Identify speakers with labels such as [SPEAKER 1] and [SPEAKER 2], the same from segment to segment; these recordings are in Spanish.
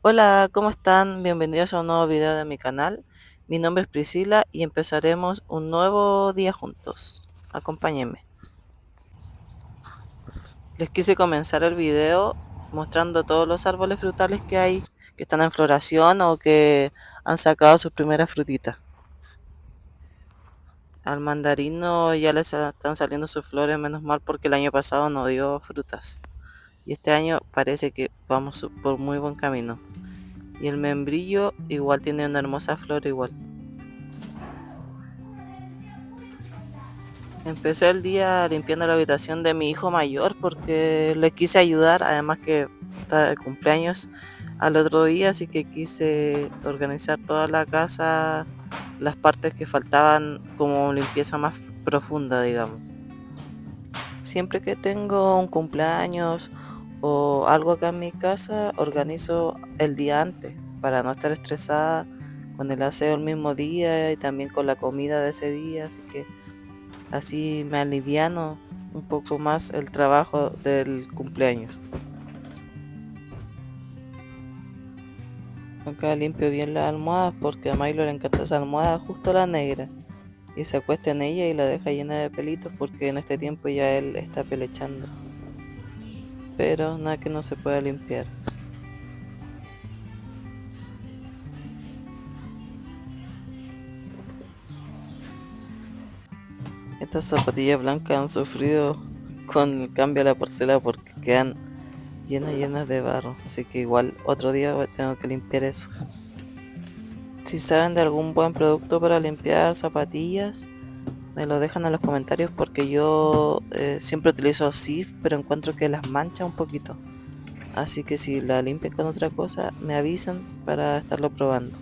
[SPEAKER 1] Hola, ¿cómo están? Bienvenidos a un nuevo video de mi canal. Mi nombre es Priscila y empezaremos un nuevo día juntos. Acompáñenme. Les quise comenzar el video mostrando todos los árboles frutales que hay, que están en floración o que han sacado sus primeras frutitas. Al mandarino ya les están saliendo sus flores, menos mal porque el año pasado no dio frutas. Y este año parece que vamos por muy buen camino. Y el membrillo igual tiene una hermosa flor igual. Empecé el día limpiando la habitación de mi hijo mayor porque le quise ayudar, además que está de cumpleaños al otro día, así que quise organizar toda la casa, las partes que faltaban como limpieza más profunda, digamos. Siempre que tengo un cumpleaños o algo acá en mi casa, organizo el día antes para no estar estresada con el aseo el mismo día y también con la comida de ese día, así que así me aliviano un poco más el trabajo del cumpleaños. Acá limpio bien las almohadas porque a Milo le encanta esa almohada, justo la negra. Y se acuesta en ella y la deja llena de pelitos porque en este tiempo ya él está pelechando. Pero nada que no se pueda limpiar. Estas zapatillas blancas han sufrido con el cambio a la porcelana porque quedan llenas de barro. Así que igual otro día tengo que limpiar eso. Si saben de algún buen producto para limpiar zapatillas, me lo dejan en los comentarios porque yo siempre utilizo Sif, pero encuentro que las mancha un poquito. Así que si la limpian con otra cosa, me avisan para estarlo probando.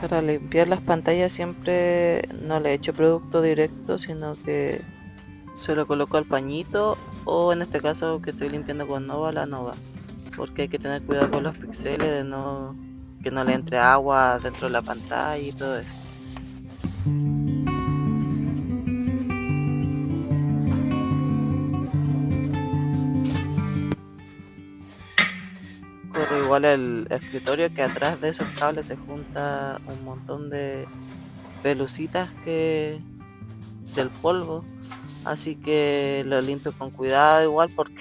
[SPEAKER 1] Para limpiar las pantallas siempre no le echo producto directo, sino que se lo coloco al pañito o en este caso que estoy limpiando con Nova, la Nova. Porque hay que tener cuidado con los píxeles de que no le entre agua dentro de la pantalla y todo eso. Corro igual el escritorio que atrás de esos cables se junta un montón de pelucitas que del polvo, así que lo limpio con cuidado igual porque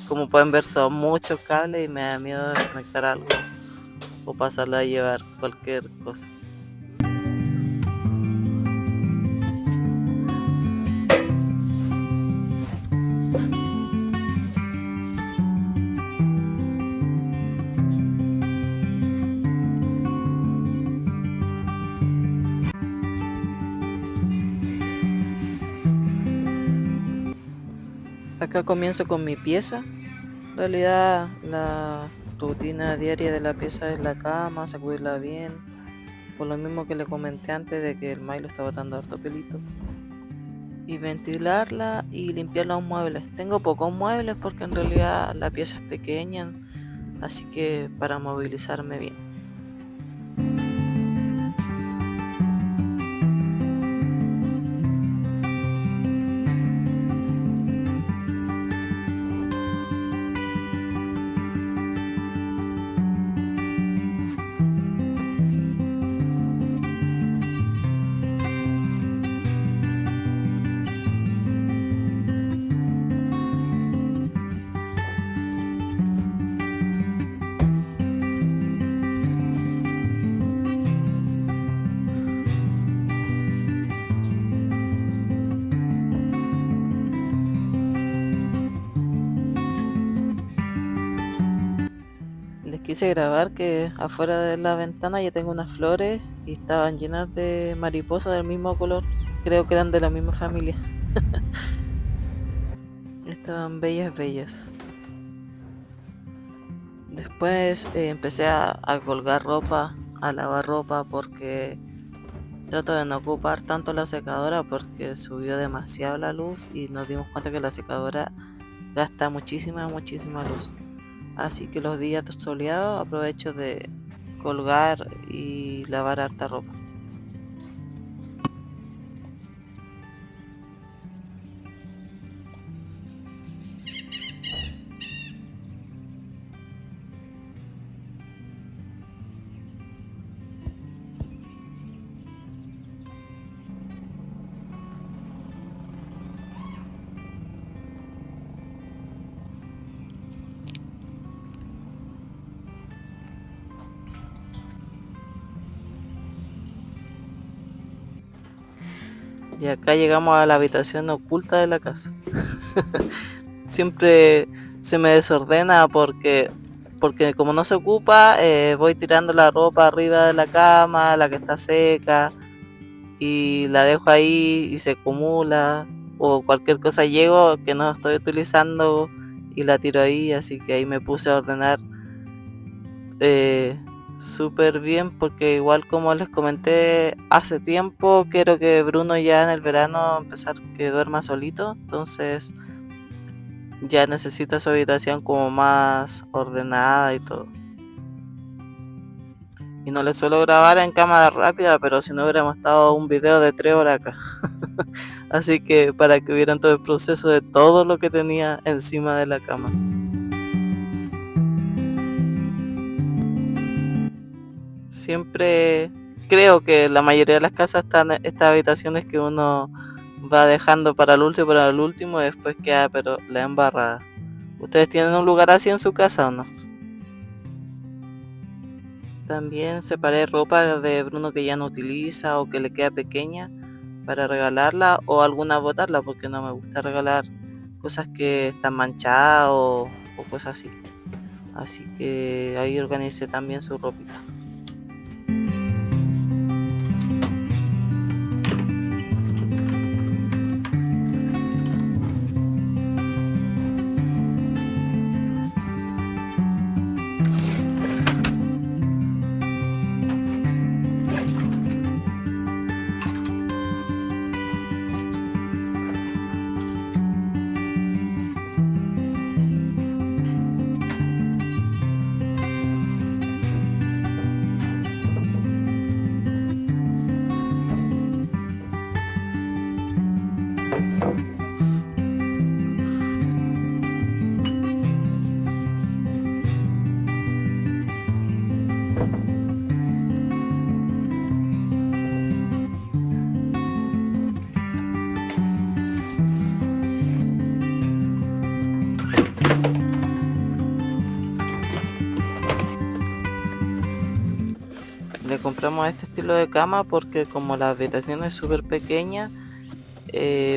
[SPEAKER 1] como pueden ver son muchos cables y me da miedo desconectar algo o pasarlo a llevar cualquier cosa. Acá comienzo con mi pieza. En realidad la rutina diaria de la pieza es la cama, sacudirla bien, por lo mismo que le comenté antes de que el Milo está botando harto pelito. Y ventilarla y limpiar los muebles. Tengo pocos muebles porque en realidad la pieza es pequeña, así que para movilizarme bien. Les quise grabar que afuera de la ventana yo tengo unas flores y estaban llenas de mariposas del mismo color. Creo que eran de la misma familia. Estaban bellas. Después empecé a colgar ropa, a lavar ropa porque trato de no ocupar tanto la secadora porque subió demasiado la luz y nos dimos cuenta que la secadora gasta muchísima luz. Así que los días soleados aprovecho de colgar y lavar harta ropa. Y acá llegamos a la habitación oculta de la casa. Siempre se me desordena porque como no se ocupa, voy tirando la ropa arriba de la cama, la que está seca, y la dejo ahí y se acumula. O cualquier cosa llego que no estoy utilizando y la tiro ahí, así que ahí me puse a ordenar eh, súper bien porque igual como les comenté hace tiempo, quiero que Bruno ya en el verano empezar que duerma solito, entonces ya necesita su habitación como más ordenada y todo. Y no le suelo grabar en cámara rápida, pero si no hubiéramos estado un video de 3 horas acá. Así que para que vieran todo el proceso de todo lo que tenía encima de la cama. Siempre creo que la mayoría de las casas están estas habitaciones que uno va dejando para el último y después queda pero la embarrada. ¿Ustedes tienen un lugar así en su casa o no? También separé ropa de Bruno que ya no utiliza o que le queda pequeña para regalarla o alguna botarla porque no me gusta regalar cosas que están manchadas o cosas así. Así que ahí organicé también su ropita. Le compramos este estilo de cama porque como la habitación es súper pequeña,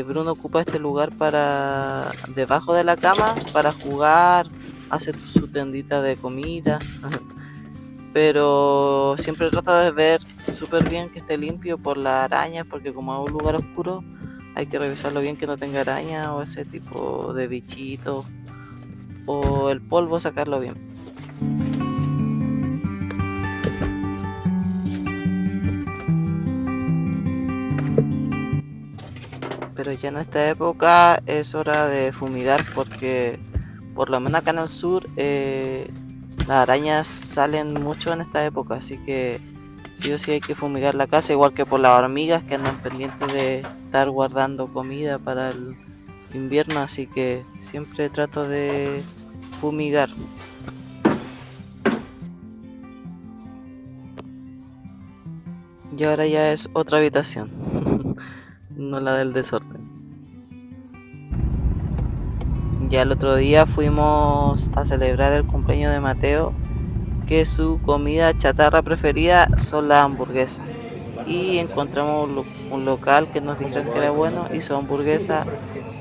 [SPEAKER 1] Bruno ocupa este lugar para debajo de la cama para jugar, hace su tendita de comida, pero siempre trata de ver súper bien que esté limpio por las arañas porque como es un lugar oscuro hay que revisarlo bien que no tenga araña o ese tipo de bichitos o el polvo sacarlo bien. Pero ya en esta época es hora de fumigar porque por lo menos acá en el sur las arañas salen mucho en esta época, así que sí o sí hay que fumigar la casa, igual que por las hormigas que andan pendientes de estar guardando comida para el invierno, así que siempre trato de fumigar. Y ahora ya es otra habitación, no la del desorden. Ya el otro día fuimos a celebrar el cumpleaños de Mateo, que su comida chatarra preferida son las hamburguesas. Y encontramos un local que nos dijeron que era bueno y su hamburguesa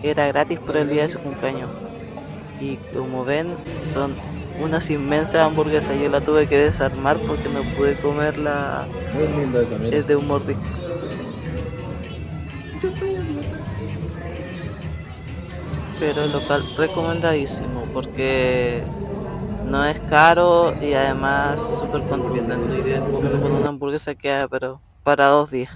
[SPEAKER 1] era gratis por el día de su cumpleaños. Y como ven, son unas inmensas hamburguesas. Yo la tuve que desarmar porque no pude comerla de un mordisco. Pero el local recomendadísimo porque no es caro y además súper contundente. Uno con una hamburguesa queda, pero para 2 días.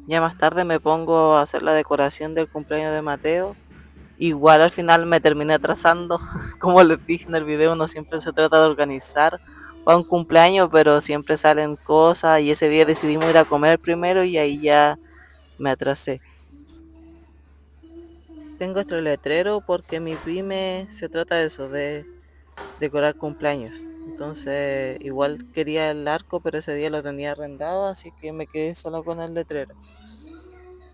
[SPEAKER 1] Ya más tarde me pongo a hacer la decoración del cumpleaños de Mateo. Igual al final me terminé atrasando. Como les dije en el video, uno siempre se trata de organizar para un cumpleaños, pero siempre salen cosas y ese día decidimos ir a comer primero y ahí ya me atrasé. Tengo este letrero porque mi pyme se trata de eso, de decorar cumpleaños. Entonces, igual quería el arco, pero ese día lo tenía arrendado, así que me quedé solo con el letrero.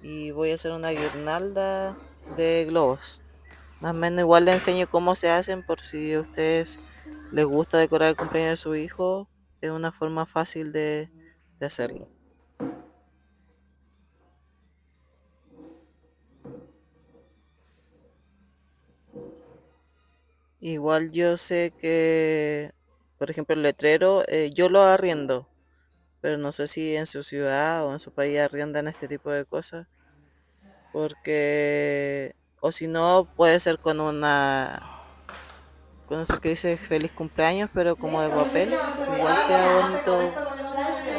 [SPEAKER 1] Y voy a hacer una guirnalda de globos. Más o menos igual le enseño cómo se hacen por si a ustedes les gusta decorar el cumpleaños de su hijo. Es una forma fácil de hacerlo. Igual yo sé que, por ejemplo, el letrero, yo lo arriendo, pero no sé si en su ciudad o en su país arriendan este tipo de cosas, porque, o si no, puede ser con eso que dice feliz cumpleaños, pero como de papel, igual queda bonito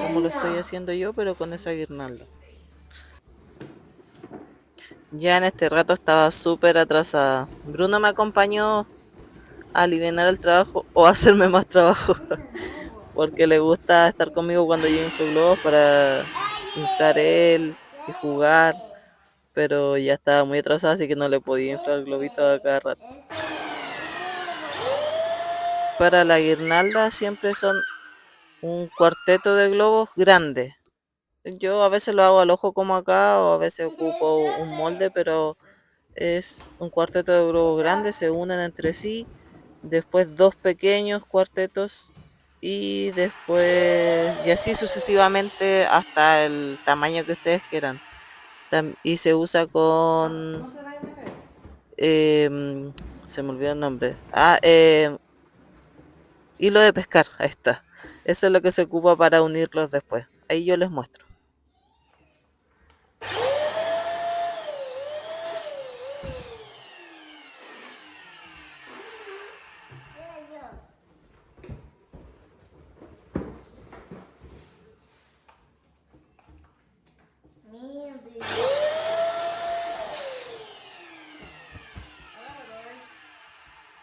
[SPEAKER 1] como lo estoy haciendo yo, pero con esa guirnalda. Ya en este rato estaba súper atrasada. Bruno me acompañó a aliviar el trabajo o a hacerme más trabajo, porque le gusta estar conmigo cuando yo inflo globos para inflar él y jugar, pero ya estaba muy atrasada, así que no le podía inflar globitos a cada rato. Para la guirnalda siempre son un cuarteto de globos grandes. Yo a veces lo hago al ojo como acá o a veces ocupo un molde, pero es un cuarteto de globos grandes, se unen entre sí, después dos pequeños cuartetos y después y así sucesivamente hasta el tamaño que ustedes quieran. Y se usa con em, se me olvidó el nombre. Hilo de pescar, ahí está. Eso es lo que se ocupa para unirlos después. Ahí yo les muestro.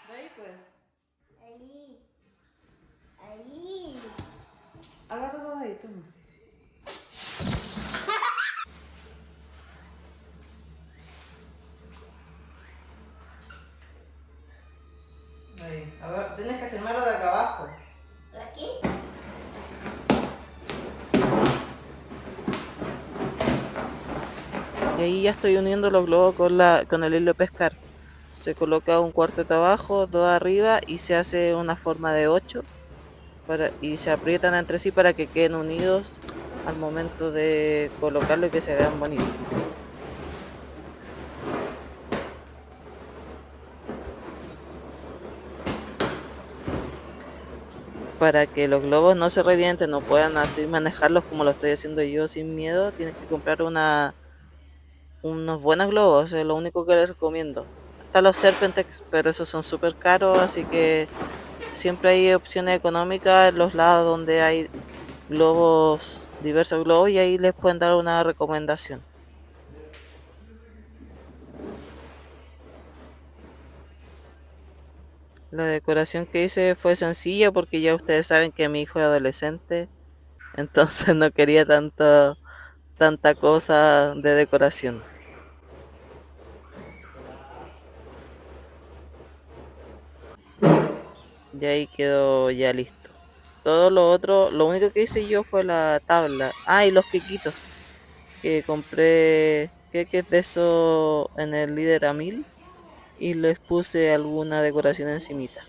[SPEAKER 1] Ahí pues. Agárralo de ahí, toma. Ahí. A ver, tienes que firmarlo de acá abajo. ¿Aquí? Y ahí ya estoy uniendo los globos con el hilo de pescar. Se coloca un cuarteto abajo, dos arriba y se hace una forma de 8 y se aprietan entre sí para que queden unidos al momento de colocarlo y que se vean bonitos. Para que los globos no se revienten, no puedan así manejarlos como lo estoy haciendo yo sin miedo, tienes que comprar unos buenos globos, es lo único que les recomiendo. Hasta los Serpentex, pero esos son súper caros, así que siempre hay opciones económicas en los lados donde hay globos, diversos globos, y ahí les pueden dar una recomendación. La decoración que hice fue sencilla porque ya ustedes saben que mi hijo es adolescente, entonces no quería tanta cosa de decoración. Y ahí quedó ya listo. Todo lo otro, lo único que hice yo fue la tabla. Ah, y los quequitos, que compré queques de eso en el líder a 1000 y les puse alguna decoración encimita.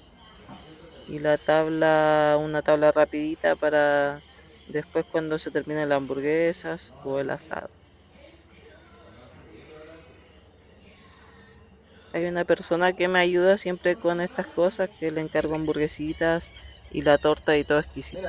[SPEAKER 1] Y la tabla, una tabla rapidita para después cuando se terminen las hamburguesas o el asado. Hay una persona que me ayuda siempre con estas cosas, que le encargo hamburguesitas y la torta y todo exquisito.